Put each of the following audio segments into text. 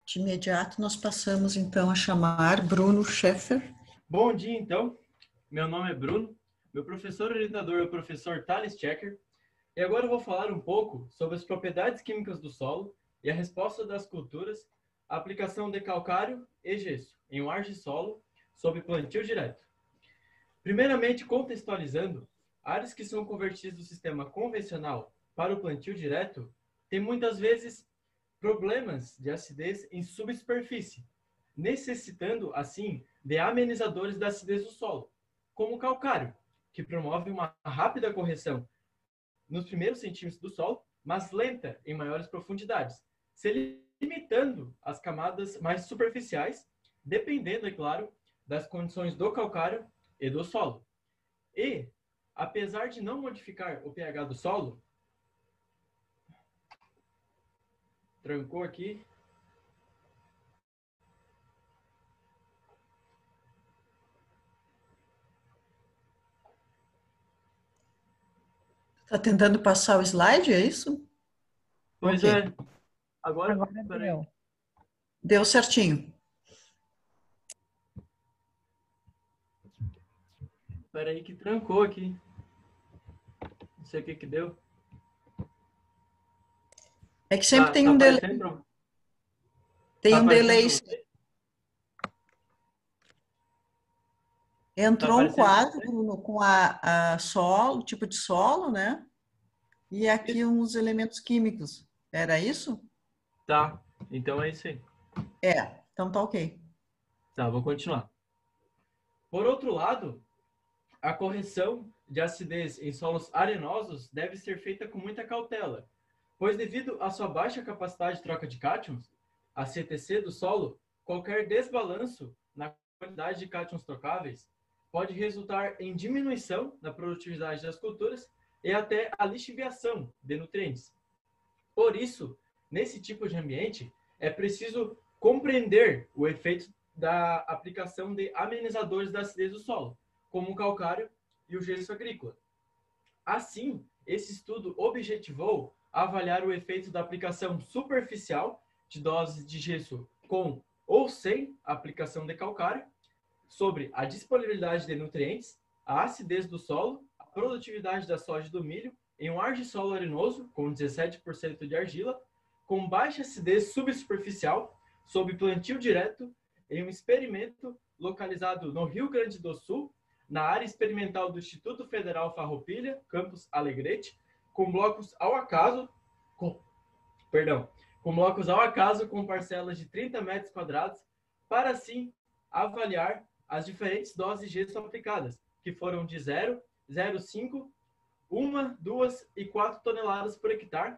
De imediato, nós passamos, então, a chamar Bruno Scheffer. Bom dia, então. Meu nome é Bruno. Meu professor orientador é o professor Thales Checker. E agora eu vou falar um pouco sobre as propriedades químicas do solo e a resposta das culturas à aplicação de calcário e gesso em um argissolo sob plantio direto. Primeiramente, contextualizando, áreas que são convertidas do sistema convencional para o plantio direto têm muitas vezes problemas de acidez em subsuperfície, necessitando, assim, de amenizadores da acidez do solo, como o calcário, que promove uma rápida correção nos primeiros centímetros do solo, mas lenta em maiores profundidades, se limitando às camadas mais superficiais, dependendo, é claro, das condições do calcário e do solo. E, apesar de não modificar o pH do solo, trancou aqui. Está tentando passar o slide, é isso? Pois Ok. é. Agora peraí. deu. Deu certinho. Peraí que trancou aqui. Não sei o que deu. É que sempre tem Tá um delay. aparecendo? Tem Tá um aparecendo delay. pra você? Entrou um aparecendo pra quadro, você? Bruno, com a solo, tipo de solo, né? E aqui Isso. uns elementos químicos. Era isso? Tá. Então é isso aí. É. Então tá ok. Tá, vou continuar. Por outro lado, a correção de acidez em solos arenosos deve ser feita com muita cautela, pois devido à sua baixa capacidade de troca de cátions, a CTC do solo, qualquer desbalanço na quantidade de cátions trocáveis pode resultar em diminuição na produtividade das culturas e até a lixiviação de nutrientes. Por isso, nesse tipo de ambiente, é preciso compreender o efeito da aplicação de amenizadores da acidez do solo, como o calcário e o gesso agrícola. Assim, esse estudo objetivou avaliar o efeito da aplicação superficial de doses de gesso com ou sem aplicação de calcário sobre a disponibilidade de nutrientes, a acidez do solo, a produtividade da soja e do milho em um argissolo arenoso com 17% de argila, com baixa acidez subsuperficial, sob plantio direto, em um experimento localizado no Rio Grande do Sul, na área experimental do Instituto Federal Farroupilha, campus Alegrete, com blocos ao acaso, com parcelas de 30 metros quadrados, para assim avaliar as diferentes doses de gesso aplicadas, que foram de 0, 0,5, 1, 2 e 4 toneladas por hectare,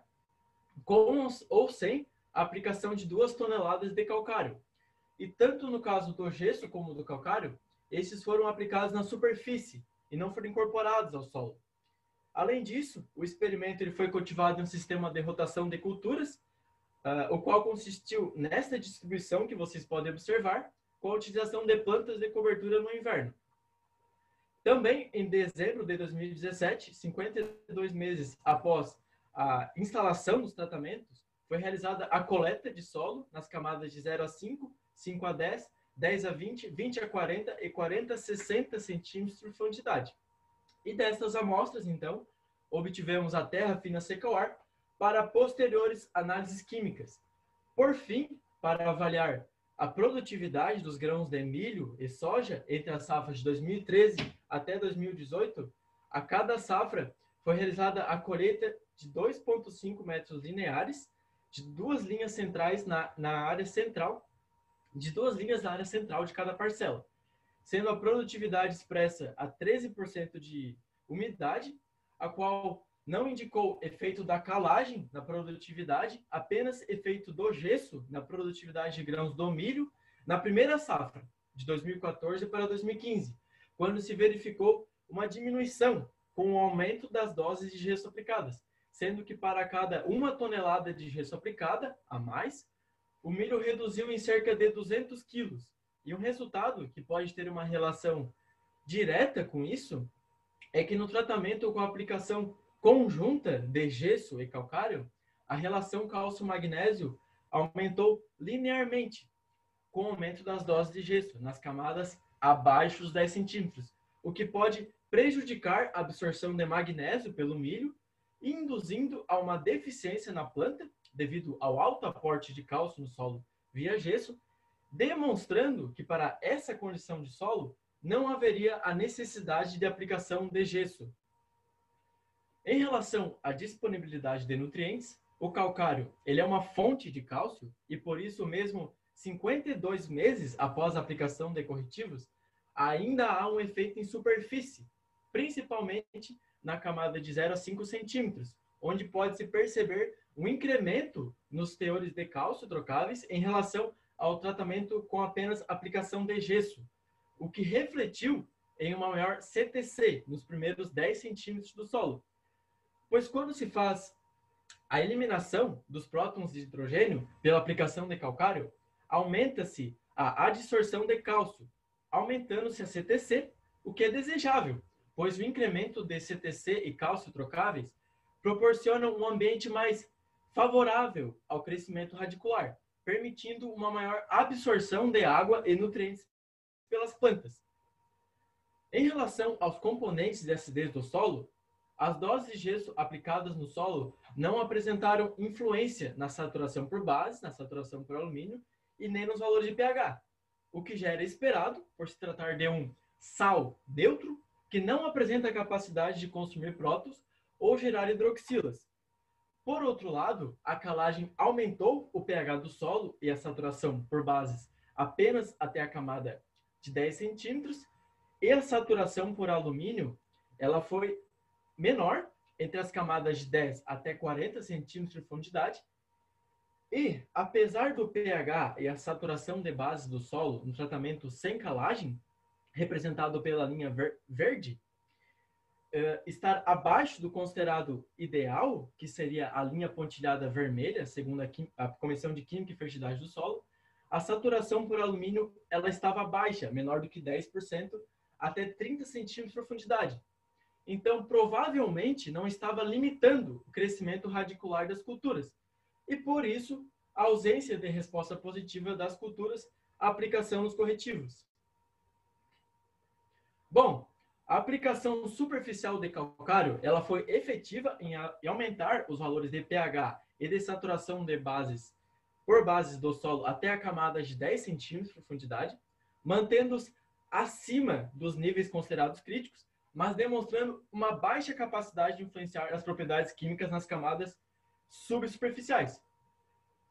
com ou sem a aplicação de 2 toneladas de calcário. E tanto no caso do gesso como do calcário, esses foram aplicados na superfície e não foram incorporados ao solo. Além disso, o experimento ele foi cultivado em um sistema de rotação de culturas, o qual consistiu nessa distribuição que vocês podem observar, com a utilização de plantas de cobertura no inverno. Também, em dezembro de 2017, 52 meses após a instalação dos tratamentos, foi realizada a coleta de solo nas camadas de 0 a 5, 5 a 10, 10 a 20, 20 a 40 e 40 a 60 centímetros de profundidade. E dessas amostras, então, obtivemos a terra fina seca ao ar para posteriores análises químicas. Por fim, para avaliar a produtividade dos grãos de milho e soja entre as safras de 2013 até 2018, a cada safra foi realizada a colheita de 2,5 metros lineares de duas linhas centrais na área central, de duas linhas na área central de cada parcela, sendo a produtividade expressa a 13% de umidade, a qual não indicou efeito da calagem na produtividade, apenas efeito do gesso na produtividade de grãos do milho na primeira safra, de 2014 para 2015, quando se verificou uma diminuição com o aumento das doses de gesso aplicadas, sendo que para cada 1 tonelada de gesso aplicada, a mais, o milho reduziu em cerca de 200 quilos. E um resultado que pode ter uma relação direta com isso é que no tratamento com a aplicação conjunta de gesso e calcário, a relação cálcio-magnésio aumentou linearmente com o aumento das doses de gesso nas camadas abaixo dos 10 centímetros, o que pode prejudicar a absorção de magnésio pelo milho, induzindo a uma deficiência na planta devido ao alto aporte de cálcio no solo via gesso, demonstrando que para essa condição de solo não haveria a necessidade de aplicação de gesso. Em relação à disponibilidade de nutrientes, o calcário ele é uma fonte de cálcio e por isso mesmo 52 meses após a aplicação de corretivos, ainda há um efeito em superfície, principalmente na camada de 0 a 5 centímetros, onde pode-se perceber um incremento nos teores de cálcio trocáveis em relação ao tratamento com apenas aplicação de gesso, o que refletiu em uma maior CTC nos primeiros 10 centímetros do solo. Pois quando se faz a eliminação dos prótons de hidrogênio pela aplicação de calcário, aumenta-se a adsorção de cálcio, aumentando-se a CTC, o que é desejável, pois o incremento de CTC e cálcio trocáveis proporciona um ambiente mais favorável ao crescimento radicular, permitindo uma maior absorção de água e nutrientes pelas plantas. Em relação aos componentes de acidez do solo, as doses de gesso aplicadas no solo não apresentaram influência na saturação por base, na saturação por alumínio e nem nos valores de pH, o que já era esperado por se tratar de um sal neutro que não apresenta capacidade de consumir prótons ou gerar hidroxilas. Por outro lado, a calagem aumentou o pH do solo e a saturação por bases apenas até a camada de 10 centímetros e a saturação por alumínio ela foi menor entre as camadas de 10 até 40 centímetros de profundidade. E, apesar do pH e a saturação de base do solo no tratamento sem calagem, representado pela linha verde, estar abaixo do considerado ideal, que seria a linha pontilhada vermelha, segundo a Comissão de Química e Fertilidade do Solo, a saturação por alumínio ela estava baixa, menor do que 10%, até 30 centímetros de profundidade. Então, provavelmente, não estava limitando o crescimento radicular das culturas. E, por isso, a ausência de resposta positiva das culturas à aplicação dos corretivos. Bom, a aplicação superficial de calcário ela foi efetiva em aumentar os valores de pH e de saturação de bases por bases do solo até a camada de 10 centímetros de profundidade, mantendo-os acima dos níveis considerados críticos, mas demonstrando uma baixa capacidade de influenciar as propriedades químicas nas camadas subsuperficiais.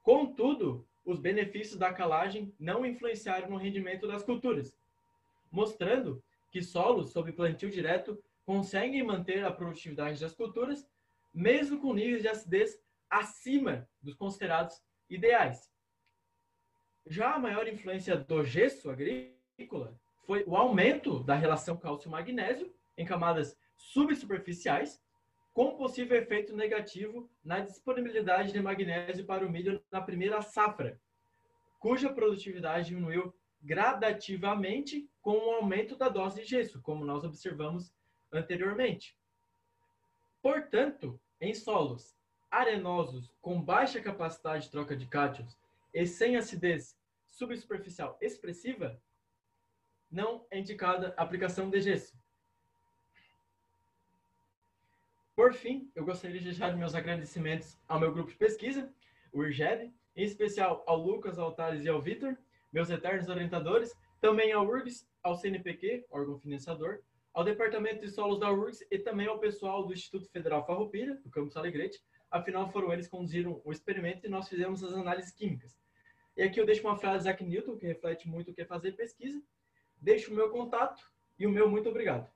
Contudo, os benefícios da calagem não influenciaram no rendimento das culturas, mostrando que solos sob plantio direto conseguem manter a produtividade das culturas, mesmo com níveis de acidez acima dos considerados ideais. Já a maior influência do gesso agrícola foi o aumento da relação cálcio-magnésio em camadas subsuperficiais, com possível efeito negativo na disponibilidade de magnésio para o milho na primeira safra, cuja produtividade diminuiu gradativamente com o aumento da dose de gesso, como nós observamos anteriormente. Portanto, em solos arenosos com baixa capacidade de troca de cátions e sem acidez subsuperficial expressiva, não é indicada a aplicação de gesso. Por fim, eu gostaria de deixar meus agradecimentos ao meu grupo de pesquisa, o IRGED, em especial ao Lucas, ao Thales e ao Vitor, meus eternos orientadores, também ao URGS, ao CNPq, órgão financiador, ao Departamento de Solos da URGS e também ao pessoal do Instituto Federal Farroupilha, do campus Alegrete. Afinal, foram eles que conduziram o experimento e nós fizemos as análises químicas. E aqui eu deixo uma frase de Isaac Newton, que reflete muito o que é fazer pesquisa. Deixo o meu contato e o meu muito obrigado.